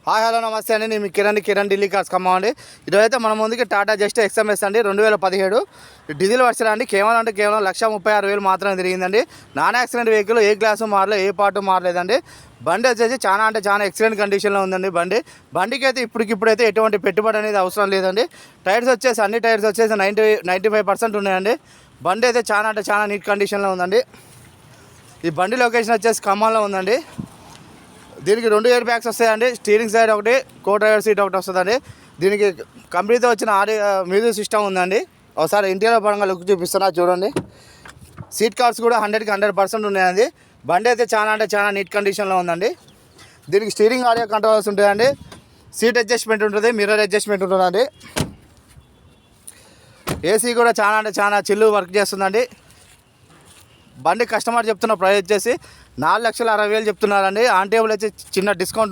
Hi hello నమస్తే అండి. నేను మీ కిరణ్ ఢిల్లీ కార్స్ ఖమ్మం అండి. ఈరోజైతే మన ముందుకి టాటా జస్ట్ XMS అండి 2017 డీజిల్ వర్షన్ అండి. కేవలం 1,36,000 మాత్రమే తిరిగిందండి. నాన్ యాక్సిడెంట్ వెహికల్, ఏ గ్లాసు మారలేదు, ఏ పార్టు మారలేదండి. బండి వచ్చేసి చాలా ఎక్సలెంట్ కండిషన్లో ఉందండి. బండికి అయితే ఇప్పుడైతే ఎటువంటి పెట్టుబడి అనేది అవసరం లేదండి. టైర్స్ వచ్చేసి అన్ని టైర్స్ వచ్చేసి 95% ఉన్నాయండి. బండి అయితే చాలా నీట్ కండిషన్లో ఉందండి. ఈ బండి లొకేషన్ వచ్చేసి ఖమ్మంలో ఉందండి. దీనికి 2 ఎయిర్ బ్యాగ్స్ వస్తాయండి. స్టీరింగ్ సైడ్ ఒకటి, కో డ్రైవర్ సీట్ ఒకటి వస్తుందండి. దీనికి కంపెనీతో వచ్చిన మ్యూజిక్ సిస్టమ్ ఉందండి. ఒకసారి ఇంటీరియర్ పరంగా లుక్ చూపిస్తున్నా చూడండి. సీట్ కవర్స్ కూడా 100కి 100% ఉన్నాయండి. బండి అయితే చాలా నీట్ కండిషన్లో ఉందండి. దీనికి స్టీరింగ్ ఆడియో కంట్రోల్స్ ఉంటాయండి. సీట్ అడ్జస్ట్మెంట్ ఉంటుంది, మిర్రర్ అడ్జస్ట్మెంట్ ఉంటుందండి. ఏసీ కూడా చాలా చిల్లు వర్క్ చేస్తుందండి. బండి కస్టమర్ చెప్తున్న ప్రైస్ వచ్చేసి 4,60,000 చెప్తున్నారండి. ఆన్ టేబుల్ వచ్చి చిన్న డిస్కౌంట్